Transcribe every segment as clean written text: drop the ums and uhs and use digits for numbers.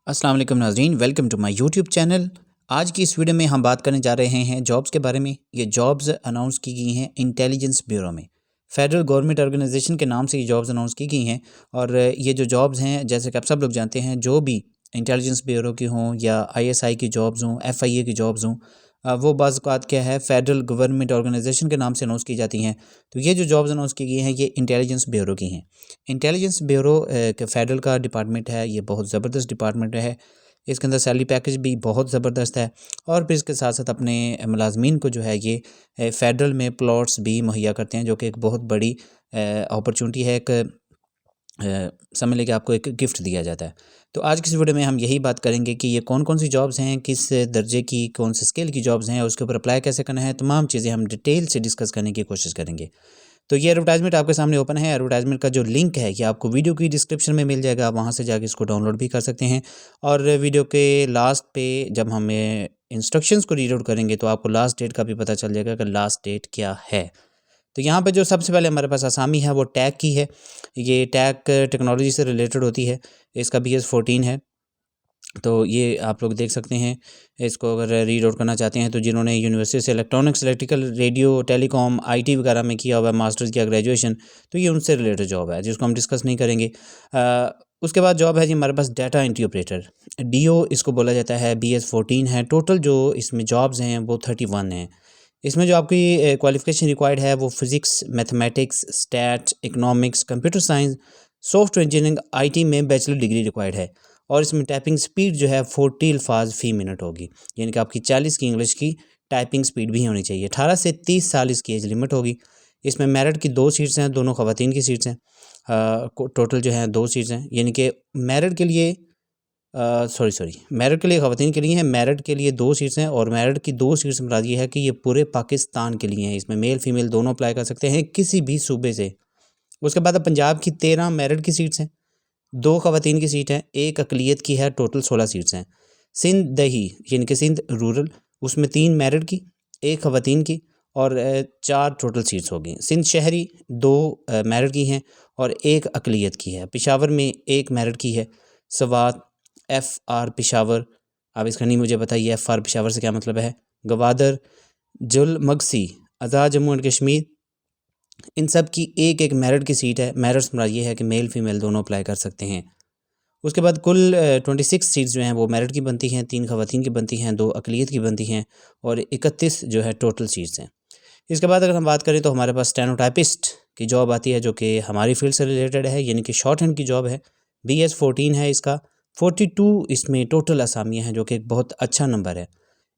अस्सलाम वालेकुम नाज़रीन, welcome to my YouTube channel. आज की इस वीडियो में हम बात करने जा रहे हैं जॉब्स के बारे में। ये जॉब्स अनाउंस की गई हैं इंटेलिजेंस ब्यूरो में। फेडरल गवर्नमेंट ऑर्गेनाइजेशन के नाम से ये जॉब्स अनाउंस की गई हैं। और ये जो जॉब्स हैं, जैसे कि आप सब लोग जानते हैं, जो भी इंटेलिजेंस ब्यूरो की हों या आईएसआई की जॉब्स हों, एफआईए की जॉब्स हों, वो बाज़ औक़ात क्या है, फेडरल गवर्नमेंट ऑर्गेनाइजेशन के नाम से अनाउंस की जाती हैं। तो ये जो जॉब्स अनाउंस की गई हैं, ये इंटेलिजेंस ब्यूरो की हैं। इंटेलिजेंस ब्यूरो के फेडरल का डिपार्टमेंट है। ये बहुत ज़बरदस्त डिपार्टमेंट है। इसके अंदर सैलरी पैकेज भी बहुत ज़बरदस्त है। और फिर इसके साथ साथ अपने मुलाजमीन को जो है ये फेडरल में प्लॉट्स भी मुहैया करते हैं, जो कि एक बहुत बड़ी अपॉर्चुनिटी है। एक समझ लें कि आपको एक गिफ्ट दिया जाता है। तो आज की इस वीडियो में हम यही बात करेंगे कि ये कौन कौन सी जॉब्स हैं, किस दर्जे की, कौन से स्केल की जॉब्स हैं, उसके ऊपर अप्लाई कैसे करना है, तमाम चीज़ें हम डिटेल से डिस्कस करने की कोशिश करेंगे। तो ये एडवर्टाइजमेंट आपके सामने ओपन है। एडवर्टाइजमेंट का जो लिंक है ये आपको वीडियो की डिस्क्रिप्शन में मिल जाएगा। आप वहाँ से जाके इसको डाउनलोड भी कर सकते हैं। और वीडियो के लास्ट पे जब हमें इंस्ट्रक्शंस को रीड आउट करेंगे तो आपको लास्ट डेट का भी पता चल जाएगा कि लास्ट डेट क्या है। तो यहाँ पे जो सबसे पहले हमारे पास असामी है वो टैग की है। ये टैग टेक्नोलॉजी से रिलेटेड होती है। इसका BS14 है। तो ये आप लोग देख सकते हैं। इसको अगर रीड आउट करना चाहते हैं तो जिन्होंने यूनिवर्सिटी से electronics, electrical, radio, telecom, IT वगैरह में किया हुआ है, मास्टर्स किया, ग्रेजुएशन, तो ये उनसे रिलेटेड जॉब है जिसको हम डिस्कस नहीं करेंगे। उसके बाद जॉब है जी हमारे पास डाटा एंट्री ऑपरेटर, DO इसको बोला जाता है। BS14 है। टोटल जो इसमें जॉब्स हैं वो 31 हैं। इसमें जो आपकी क्वालिफ़िकेशन रिक्वायर्ड है वो physics, mathematics, stat, economics, computer science, software engineering, IT में बैचलर डिग्री रिक्वायर्ड है। और इसमें टाइपिंग स्पीड जो है 40 अल्फाज फ़ी मिनट होगी, यानी कि आपकी 40 की इंग्लिश की टाइपिंग स्पीड भी होनी चाहिए। 18 से 30 साल इसकी एज लिमिट होगी। इसमें मेरिट की 2 सीट्स हैं, दोनों ख़वातीन की सीट्स हैं। टोटल जो हैं 2 सीट्स हैं, यानी कि मेरिट के लिए मेरिट के लिए ख़वातीन के लिए हैं। मेरिट के लिए 2 सीट्स हैं और मेरिट की 2 सीट्स मुराद ये है कि ये पूरे पाकिस्तान के लिए हैं। इसमें मेल फीमेल दोनों अप्लाई कर सकते हैं किसी भी सूबे से। उसके बाद अब पंजाब की 13 मेरिट की सीट्स हैं, 2 ख़वातीन की सीट हैं, 1 अक़लियत की है, टोटल 16 सीट्स हैं। सिंध दही यानी कि सिंध रूरल, उसमें 3 मेरिट की, 1 ख़वातीन की और 4 टोटल सीट्स होगी। सिंध शहरी 2 मेरिट की हैं और 1 अक़लियत की है। पेशावर में 1 मेरिट की है। स्वात, FR पेशावर, अब इसका नहीं मुझे बताइए FR पेशावर से क्या मतलब है। गवादर, जुल मगसी, आज़ाद जम्मू एंड कश्मीर, इन सब की 1-1 मेरिट की सीट है। मेरिट्स मुराद ये है कि मेल फीमेल दोनों अप्लाई कर सकते हैं। उसके बाद कुल 26 सीट्स जो हैं वो मेरिट की बनती हैं, 3 ख़वातीन की बनती हैं, 2 अक़लियत की बनती हैं और 31 जो है टोटल सीट्स हैं। इसके बाद अगर हम बात करें तो हमारे पास स्टेनोटाइपिस्ट की जॉब आती है, जो कि हमारी फील्ड से रिलेटेड है, यानी कि शॉर्ट हैंड की जॉब है। BS14 है इसका। 42 इसमें टोटल असामियाँ हैं, जो कि एक बहुत अच्छा नंबर है।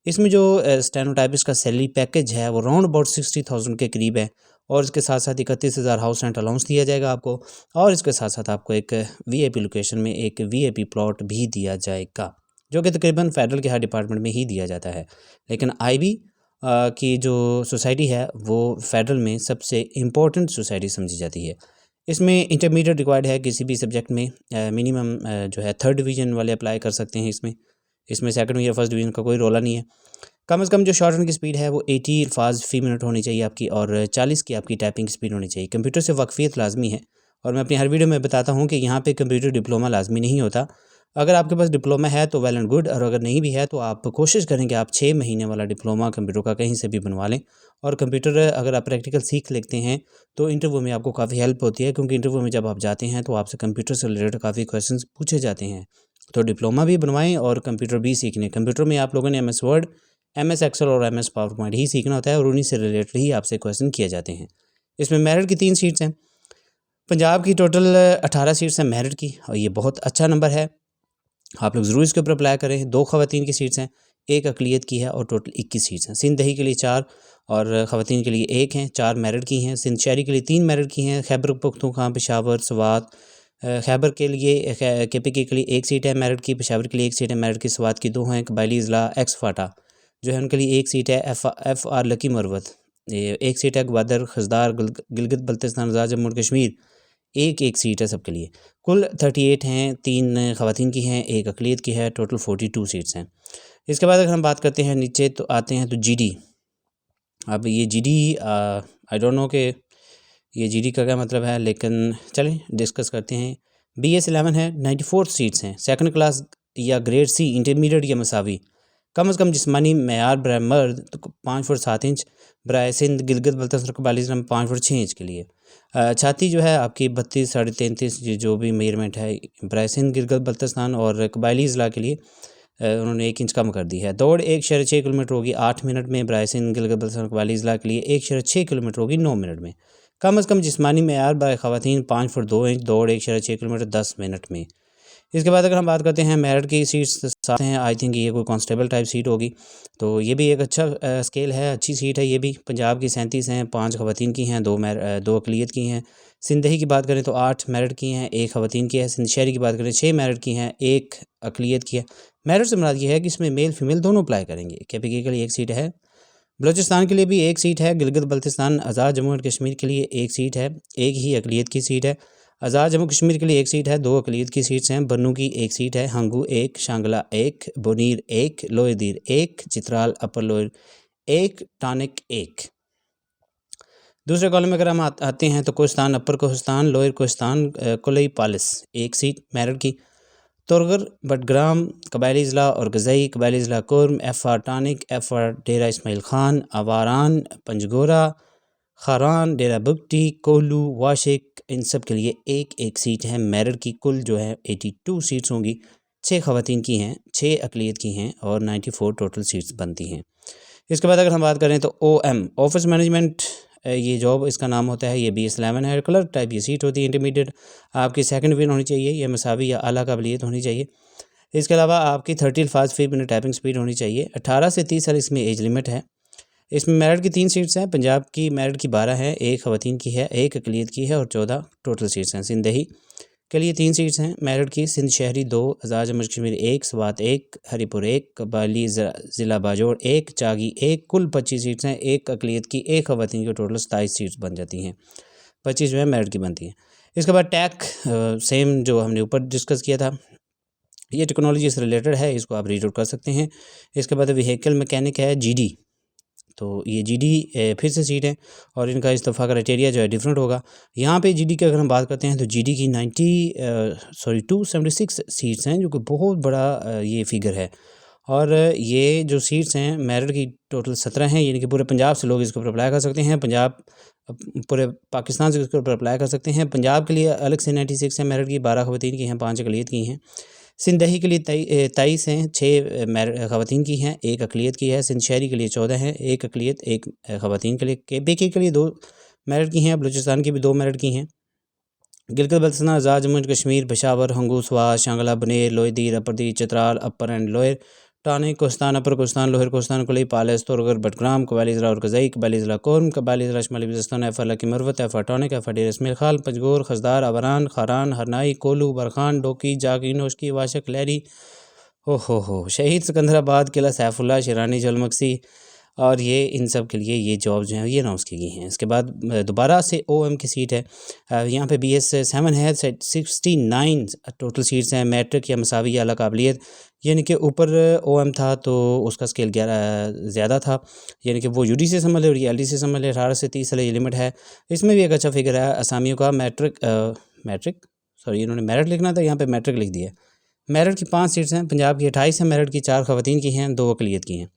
इसमें जो स्टेनोटाइपिस्ट का सैलरी पैकेज है वो राउंड अबाउट 60,000 के करीब है। और इसके साथ साथ 31,000 हाउस रेंट अलाउंस दिया जाएगा आपको। और इसके साथ साथ आपको एक VIP लोकेशन में एक VIP प्लॉट भी दिया जाएगा, जो कि तकरीबन फेडरल के हर डिपार्टमेंट में ही दिया जाता है। लेकिन IB की जो सोसाइटी है वो फेडरल में सबसे इम्पोर्टेंट सोसाइटी समझी जाती है। इसमें इंटरमीडिएट रिक्वायर्ड है किसी भी सब्जेक्ट में। मिनिमम जो है 3rd डिवीज़न वाले अप्लाई कर सकते हैं इसमें 2nd या 1st डिवीज़न का कोई रोला नहीं है। कम से कम जो शॉर्ट रन की स्पीड है वो 80 अल्फाज फ़ी मिनट होनी चाहिए आपकी और 40 की आपकी टाइपिंग स्पीड होनी चाहिए। कंप्यूटर से वाकफ़ियत लाजमी है। और मैं अपनी हर वीडियो में बताता हूँ कि यहाँ पे कंप्यूटर डिप्लोमा लाजमी नहीं होता। अगर आपके पास डिप्लोमा है तो वेल एंड गुड, और अगर नहीं भी है तो आप कोशिश करें कि आप 6 महीने वाला डिप्लोमा कंप्यूटर का कहीं से भी बनवा लें। और कंप्यूटर अगर आप प्रैक्टिकल सीख लेते हैं तो इंटरव्यू में आपको काफ़ी हेल्प होती है, क्योंकि इंटरव्यू में जब आप जाते हैं तो आपसे कंप्यूटर से रिलेटेड काफ़ी क्वेश्चंस पूछे जाते हैं। तो डिप्लोमा भी बनवाएं और कंप्यूटर भी सीख लें। कंप्यूटर में आप लोगों ने MS वर्ड, MS एक्सेल और MS पावर पॉइंट ही सीखना होता है, और उन्हीं से रिलेटेड ही आपसे क्वेश्चन किए जाते हैं। इसमें मेरिट की 3 सीट्स हैं। पंजाब की टोटल 18 सीट्स हैं मेरिट की, और ये बहुत अच्छा नंबर है। आप लोग ज़रूर इसके ऊपर अप्लाई करें। 2 ख़वातीन की सीट्स हैं, 1 अक़लियत की है और टोटल 21 सीट्स हैं। सिंध दही के लिए 4 और ख़वातीन के लिए 1 हैं, 4 मेरिट की हैं। सिंध शहरी के लिए 3 मेरिट की हैं। खैबर पख्तूनख्वा, पेशावर, स्वात, खैबर के लिए KPK के लिए 1 सीट है मेरिट की, पेशावर के लिए 1 सीट है मेरिट की, स्वात की 2 हैं, कबायली अज़ला एक्स फाटा जो है उनके लिए 1 सीट है। FR लकी मरवत, ये 1 सीट है। ग्वादर, खजदार, गिलगित बल्तिस्तान, आज़ाद जम्मू और कश्मीर, 1-1 सीट है सबके लिए। कुल 38 हैं, 3 ख़वातीन की हैं, 1 अक़लियत की है, टोटल 42 सीट्स हैं। इसके बाद अगर हम बात करते हैं नीचे तो आते हैं तो GD। अब ये GD आई डोंट नो कि ये GD का क्या मतलब है, लेकिन चलें डिस्कस करते हैं। BS11 है, 94 सीट्स हैं। 2nd क्लास या ग्रेड सी इंटरमीडिएट या मसावी। कम से कम जिस्मानी मैार बराए मर्द तो 5 फुट 7 इंच, बराए सिंध गिलगित बल्तिस्तान कबायली ज़िला में 5 फुट 6 इंच के लिए। छाती जो है आपकी 32 साढ़े 33 जो भी मेजरमेंट है बराए सिंध गिलगित बल्तिस्तान और कबायली ज़िला के लिए उन्होंने 1 इंच कम कर दी है। दौड़ 1.6 किलोमीटर होगी 8 मिनट में, बराए सिंध गिलगित बल्तिस्तान कबायली ज़िला के लिए 1.6 किलोमीटर होगी 9 मिनट में। कम से कम जिस्मानी मैार बराए ख़वातीन 5 फुट 2 इंच, दौड़ 1.6 किलोमीटर 10 मिनट में। इसके बाद अगर हम बात करते हैं मेरिट की सीट्स साथ हैं, आई थिंक ये कोई कांस्टेबल टाइप सीट होगी, तो ये भी एक अच्छा स्केल है, अच्छी सीट है। ये भी पंजाब की 37 हैं, 5 ख़वातीन की हैं, 2 अक़लियत की हैं। सिंधही की बात करें तो 8 मेरिट की हैं, 1 ख़वातीन की है। सिंध शहरी की बात करें 6 मेरिट की हैं, 1 अक़लियत की है। मेरिट से मुराद ये है कि इसमें मेल फीमेल दोनों अप्लाई करेंगे। KPK के लिए 1 सीट है, बलूचिस्तान के लिए भी 1 सीट है, गिलगित बल्तिस्तान आज़ाद जम्मू एंड कश्मीर के लिए 1 सीट है, 1 ही अक़लियत की सीट है। आज़ाद जम्मू कश्मीर के लिए 1 सीट है, 2 अक़लियत की सीट्स हैं। बन्नू की 1 सीट है, हंगू 1, शांगला 1, बोनीर 1, लोहदीर 1, चित्राल अपर लोयर 1, टानिक 1। दूसरे कॉलम में अगर हम आते हैं तो Kohistan upper Kohistan, lower Kohistan, Kolai Palas 1 seat merit की। तुरगर, बटग्राम कबायली ज़िला और गज़ई कबायली ज़िला कुर्म, FR टानिक, FR डेरा इस्माइल ख़ान, आवारान, पंजगोरा, खारान, डेरा बुगटी, कोलू, वाशिक, इन सब के लिए 1-1 सीट है। मेरिट की कुल जो है 82 सीट्स होंगी, 6 ख़वातीन की हैं, 6 अक़लियत की हैं और 94 टोटल सीट्स बनती हैं। इसके बाद अगर हम बात करें तो OM ऑफिस मैनेजमेंट, ये जॉब इसका नाम होता है, ये BS11 है, क्लर्क टाइप ये सीट होती है। इंटरमीडिएट आपकी सेकंड डिवीजन होनी चाहिए, या मसावी या आला काबिलियत होनी चाहिए। इसके अलावा आपकी 30 अल्फाज फी मिनट टाइपिंग स्पीड होनी चाहिए। 18 से 30 साल इसमें एज लिमिट है। इसमें मेरिट की 3 सीट्स हैं, पंजाब की मेरिट की 12 हैं, 1 ख़वातीन की है, 1 अक़लियत की है और 14 टोटल सीट्स हैं। सिंधही के लिए 3 सीट्स हैं मेरिट की, सिंध शहरी 2, आज़ाद जम्मू कश्मीर 1, स्वात 1, हरीपुर 1, कबायली ज़िला बाजोड़ 1, चागी 1, कुल 25 सीट्स हैं। 1 अक़लियत की, 1 ख़वातीन की, टोटल 27 सीट्स बन जाती हैं, 25 जो है मेरिट की बनती हैं। इसके बाद टैक सेम जो हमने ऊपर डिस्कस किया था, ये टेक्नोलॉजी से रिलेटेड है, इसको आप रीड आउट कर सकते हैं। इसके बाद व्हीकल मैकेनिक है GD, तो ये GD फिर से सीट है और इनका इस्तीफ़ा क्राइटेरिया जो है डिफरेंट होगा। यहाँ पे GD की अगर हम बात करते हैं तो GD की 276 सीट्स हैं, जो कि बहुत बड़ा ये फिगर है। और ये जो सीट्स हैं मेरिट की टोटल 17 हैं, यानी कि पूरे पंजाब से लोग इसके ऊपर अप्लाई कर सकते हैं। पंजाब पूरे पाकिस्तान से इसके ऊपर अप्लाई कर सकते हैं। पंजाब के लिए अलग से 96 है मेरिट की, 12 ख़वातीन की हैं, 5 अक़लियत की हैं। सिंधही के लिए 23 हैं, 6 ख़वातीन की हैं, 1 अक़लियत की है। सिंध शहरी के लिए 14 हैं, 1 अक़लियत 1 ख़वातीन के लिए। KPK के लिए 2 मेरिट की हैं, बलूचिस्तान की भी 2 मेरिट की हैं। गिलगित बल्तिस्तान आज़ाद जम्मू एंड कश्मीर, पेशावर, हंगू, स्वात, शांगला, बनेर, लोहदीर, upper Chitral upper and lower, Tank Kohistan upper Kohistan, lower Kohistan, Kolai Palas, Torghar, Battagram कबायली ज़िला और गज़ई कबायली ज़िला कुर्म, कबायली ज़िला शुमाली Waziristan, FR Lakki Marwat, FR Tank, FR Dera Ismail Khan, Panjgur, Khuzdar, Awaran, Kharan, Harnai, Kohlu, Barkhan, डोकी, जागी, नोशकी, वाशक, लहरी, हो शहीद सिकंदराबाद, किला सैफुल्ला, शिरानी, जलमक्सी, और ये इन सब के लिए ये जॉब जो हैं ये अनाउंस की गई हैं। इसके बाद दोबारा से OM की सीट है, यहाँ पे BS7 है, 69 टोटल सीट्स हैं। मैट्रिक या मसावी या आला काबिलियत, यानी कि ऊपर OM था तो उसका स्केल 11 ज़्यादा था, यानी कि वो UD से संभल है और ये LD से संभल है। 18 से 30 साल ये लिमिट है। इसमें भी एक अच्छा फिगर है असामियों का। मैट्रिक सॉरी, इन्होंने मेरिट लिखना था, यहाँ पर मैट्रिक लिख दिया। मेरिट की 5 सीट्स हैं, पंजाब की 28 हैं मेरिट की, 4 ख़वातीन की हैं, 2 अक़लियत की हैं।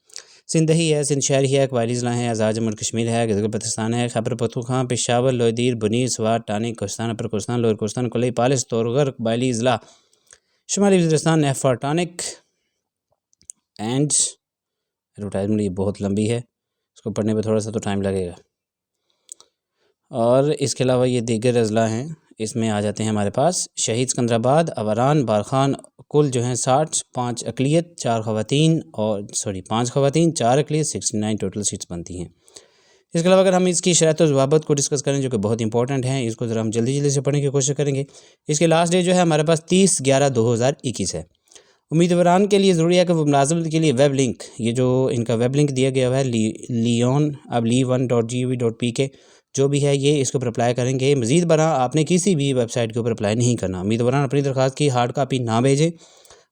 सिंधही है, सिंध शहरी है, कबायली ज़िला है, आज़ाद जम्मू कश्मीर है, गिलगित बल्तिस्तान है, खैबर पख्तूनख्वा, पेशावर, लोहदीर, बुनीर, स्वात, टानिक, कोहिस्तान अपर कोहिस्तान, लोअर कोहिस्तान, कुलई पालिस, तुरगर कबायली ज़िला शुमाली Waziristan, FR Tank. And advertisement ये बहुत लंबी है, इसको पढ़ने में थोड़ा सा तो टाइम लगेगा। और इसके अलावा ये दीगर अज़ला हैं, इसमें आ जाते हैं हमारे पास शहीद सिकंदराबाद, आवारान, बारखान, कुल जो हैं 60, 5 अक़लियत, 4 ख़वातीन और 5 ख़वातीन, 4 अक़लियत, 69 टोटल सीट्स बनती हैं। इसके अलावा अगर हम इसकी शरत व ज़वाबत को डिस्कस करें, जो कि बहुत इंपॉर्टेंट हैं, इसको ज़रा हम जल्दी से पढ़ने की कोशिश करेंगे। इसके लास्ट डेट जो है हमारे पास 30/11/2021 है। उम्मीदवारान के लिए ज़रूरी है कि वो मुलाज़मत के लिए वेब लिंक, ये जो इनका वेब लिंक दिया गया है लियोन अब li1.gov.pk जो भी है, ये इसके ऊपर अप्लाई करेंगे। मज़ीद बरा आपने किसी भी वेबसाइट के ऊपर अप्लाई नहीं करना। उम्मीदवारान अपनी दरख्वास्त की हार्ड कापी ना भेजें।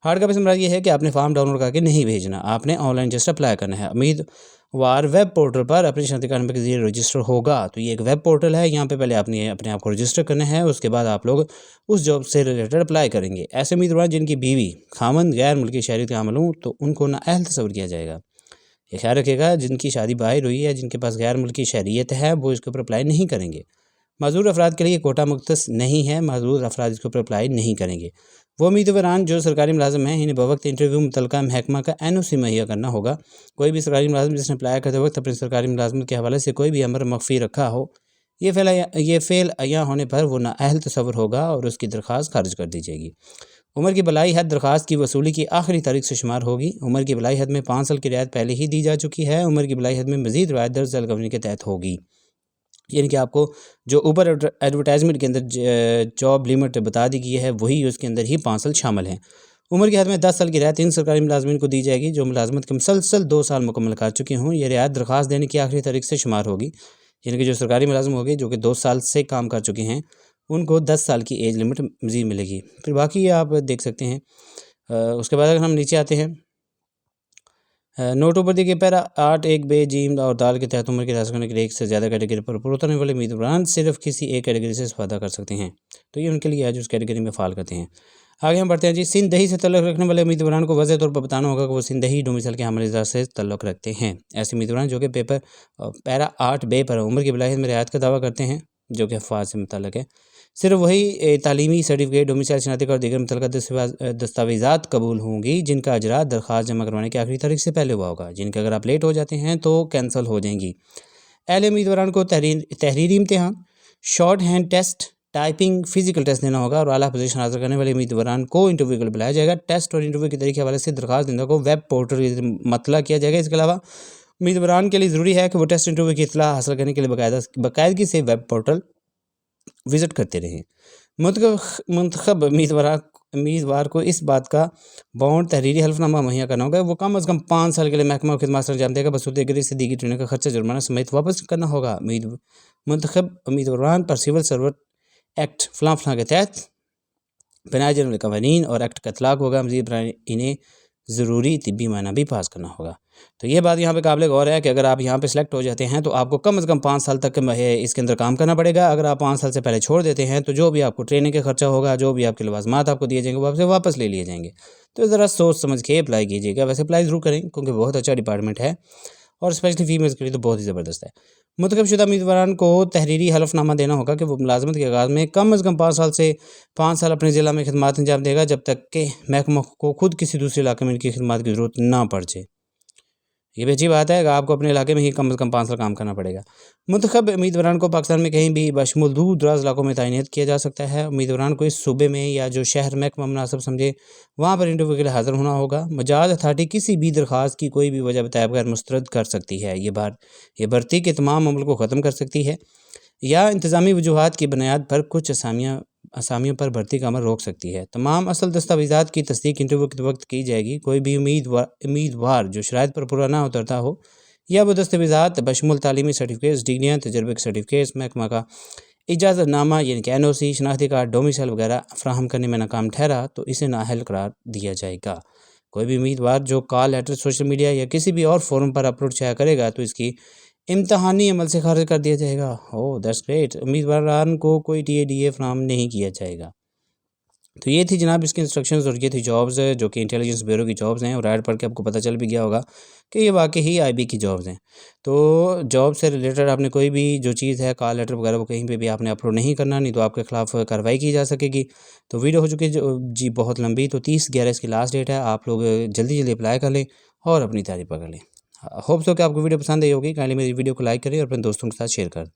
हार्ड कापी से मुराद ये है कि आपने फॉर्म डाउनलोड करके नहीं भेजना, आपने ऑनलाइन जस्ट अप्लाई करना है। वार वेब पोर्टल पर अपनी शनाख्ती कार्ड नंबर के जरिए रजिस्टर होगा। तो ये एक वेब पोर्टल है, यहाँ पे पहले आपने अपने आप को रजिस्टर करना है, उसके बाद आप लोग उस जॉब से रिलेटेड अप्लाई करेंगे। ऐसे उम्मीदवार जिनकी बीवी खामन गैर मुल्की शहरी के हामिल हों तो उनको नाअहल तस्वर किया जाएगा। ये ख्याल रखिएगा, जिनकी शादी बाहर हुई है, जिनके पास गैर मुल्की शहरियत है, वो इसके ऊपर अप्लाई नहीं करेंगे। माजूर अफराद के लिए कोटा मुख्तस नहीं है, माजूर अफराद इसके ऊपर अप्लाई नहीं करेंगे। वो उम्मीदवारान जो सरकारी मुलाजम हैं, इन्हें बवक्त इंटरव्यू मुतलका महकमा का NOC मुहैया करना होगा। कोई भी सरकारी मुलाजम जिसने अप्लाई करते वक्त अपनी सरकारी मुलाजमत के हवाले से कोई भी अमर मख्फी रखा हो, ये फेल अया होने पर वो नाअहल तस्वर होगा और उसकी दरख्वास्त खारिज कर दी जाएगी। उम्र की बलाई हद दरख्वास्त की वसूली की आखिरी तारीख से शुमार होगी। उम्र की बलाई हद में 5 साल की रियायत पहले ही दी जा चुकी है। उम्र की बलाई हद में मजीद रियायत दर्ज झैल गवर्नमेंट के तहत होगी। यानी कि आपको जो ऊपर एडवर्टाइजमेंट के अंदर जॉब लिमिट बता दी गई है, वही उसके अंदर ही 5 साल शामिल हैं। उम्र की हद में 10 साल की रियायत इन सरकारी मुलाजमीन को दी जाएगी जो मुलाजमत के मुसलसल 2 साल मुकम्मल कर चुके हों। यह रियायत दरख्वास्त देने की आखिरी तारीख से शुमार होगी। यानी कि जो सरकारी मुलाजम होंगे जो कि 2 साल से काम कर चुके हैं, उनको 10 साल की एज लिमिट मज़ीद मिलेगी। फिर बाकी आप देख सकते हैं। उसके बाद अगर हम नीचे आते हैं, नोट ऊपर देखिए, पैरा 8(1) बे जीम और दाल के तहत उम्र की हासिल करने के लिए एक से ज़्यादा कैटेगरी पर पूरे उतरने वाले उम्मीदवार सिर्फ किसी एक कैटेगरी से इस्तेफादा कर सकते हैं। तो ये उनके लिए है जो उस कैटेगरी में फ़ाल करते हैं। आगे हम बढ़ते हैं जी। सिंध दही से तल्लुक़ रखने वाले उम्मीदवारों को वाज़ेह तौर पर बताना होगा कि वो सिंध दही डोमिसाइल के हामिल इज़ार से तल्लुक़ रखते हैं। ऐसे उम्मीदवार जो कि पैरा 8(ब) पर उम्र की बलाहियत में रियायत का दावा करते हैं, जो कि अफवाज से मुतल्लक़ है। सिर्फ वही तालीमी सर्टिफिकेट, डोमिसाइल शनाख्ती कार्ड और दीगर मुतल्लक़ा दस्तावेज़ात कबूल होंगी जिनका अजरा दरख्वास्त जमा करवाने की आखिरी तारीख से पहले हुआ होगा। जिनके अगर आप लेट हो जाते हैं तो कैंसिल हो जाएंगी। अहले उम्मीदवारों को तहरीरी इम्तिहान, shorthand test, typing, physical test देना होगा और आला पोजीशन हासिल करने वाले उम्मीदवारान को इंटरव्यू के लिए बुलाया जाएगा। टेस्ट और इंटरव्यू के तरीके के हवाले से दरख्वास्त देने को वेब पोर्टल मतला किया जाएगा। इसके अलावा उम्मीदवारान के लिए ज़रूरी है कि वो टेस्ट इंटरव्यू की इत्तला हासिल करने के लिए बाकायदगी से वेब पोर्टल विज़िट करते रहें। मुंतखब उम्मीदवार को इस बात का बाउंड तहरीरी हल्फनामा मुहैया करना होगा। वो कम अज़ कम 5 साल के लिए महकमा खिदमत से अंजाम देगा। बसूते गिरी से दी गई ट्रेनिंग का खर्चा जुर्माना समेत वापस करना होगा। मुंतखब उम्मीदवारान पर सिविल सर्वेंट एक्ट फलां के तहत बनाए जाने वाले कवानीन और एक्ट का इतलाक होगा। मज़ीद इन्हें ज़रूरी तिब्बी मायना भी पास करना होगा। तो ये बात यहाँ पे काबिल गौर है कि अगर आप यहाँ पे सिलेक्ट हो जाते हैं तो आपको कम से कम 5 साल तक इसके अंदर काम करना पड़ेगा। अगर आप 5 साल से पहले छोड़ देते हैं तो जो भी आपको ट्रेनिंग का खर्चा होगा, जो भी आपके लवाजमात आपको दिए जाएंगे, वो आपसे वापस ले लिए जाएंगे। तो ज़रा सोच समझ के अप्लाई कीजिएगा। वैसे अप्लाई ज़रूर करें क्योंकि बहुत अच्छा डिपार्टमेंट है और स्पेशली फीमेल्स के लिए तो बहुत ही ज़बरदस्त है। मुतकबशुदा उम्मीदवारान को तहरीरी हलफनामा देना होगा कि वो मुलाजमत के आगाज़ में कम अज़ कम 5 साल अपने ज़िला में खिदमत अंजाम देगा, जब तक कि महकमा को खुद किसी दूसरे इलाके में इनकी खिदमत की ज़रूरत ना पड़ जाए। ये भी अच्छी बात है कि आपको अपने इलाके में ही कम से कम 5 साल काम करना पड़ेगा। मुंतखब उम्मीदवारान को पाकिस्तान में कहीं भी बशमूल दूर दराज इलाकों में तैनात किया जा सकता है। उम्मीदवारान को इस सूबे में या जो शहर महकमा मुनासिब समझे वहाँ पर इंटरव्यू के लिए हाज़िर होना होगा। मजाज अथॉरिटी किसी भी दरख्वास्त की कोई भी वजह बताए बगैर मुस्तरद कर सकती है। ये भर्ती के तमाम अमल को ख़त्म कर सकती है या इंतज़ामी वजूहात की बुनियाद पर कुछ असामियों पर भर्ती का अमल रोक सकती है। तमाम असल दस्तावेज़ात की तस्दीक इंटरव्यू के वक्त की जाएगी। कोई भी उम्मीदवार जो शराइत पर पूरा ना उतरता हो या वो दस्तावेज़ात बशमुल तालीमी सर्टिफिकेट्स, डिग्रियाँ, तजर्बे के सर्टिफिकेट्स, महकमा का इजाज़तनामा यानी कि NOC, शनाख्ती कार्ड, डोमिसाइल वगैरह फ्राहम करने में नाकाम ठहरा तो इसे नाअहल करार दिया जाएगा। कोई भी उम्मीदवार जो कॉल लेटर, सोशल मीडिया या किसी भी और फोरम पर अपलोड शाया करेगा तो इसकी इम्तहानी अमल से खारिज कर दिया जाएगा। Oh that's great. उम्मीदवारान को कोई TA फ्राहम नहीं किया जाएगा। तो ये थी जनाब इसकी इंस्ट्रक्शंस और ये थी जॉब्स जो कि इंटेलिजेंस ब्यूरो की जॉब्स हैं और ऐड पढ़ के आपको पता चल भी गया होगा कि ये वाकई ही IB की जॉब्स हैं। तो जॉब से रिलेटेड आपने कोई भी जो चीज़ है, कॉल लेटर वगैरह, वो कहीं पे भी आपने अपलोड नहीं करना, नहीं तो आपके खिलाफ कार्रवाई की जा सकेगी। तो वीडियो हो चुकी है जी बहुत लंबी, तो 30/11 इसकी लास्ट डेट है। आप लोग जल्दी अप्लाई कर लें और अपनी तैयारी पकड़ लें। होप सो कि आपको वीडियो पसंद आई होगी। काइंडली मेरी वीडियो को लाइक करें और अपने दोस्तों के साथ शेयर कर दें।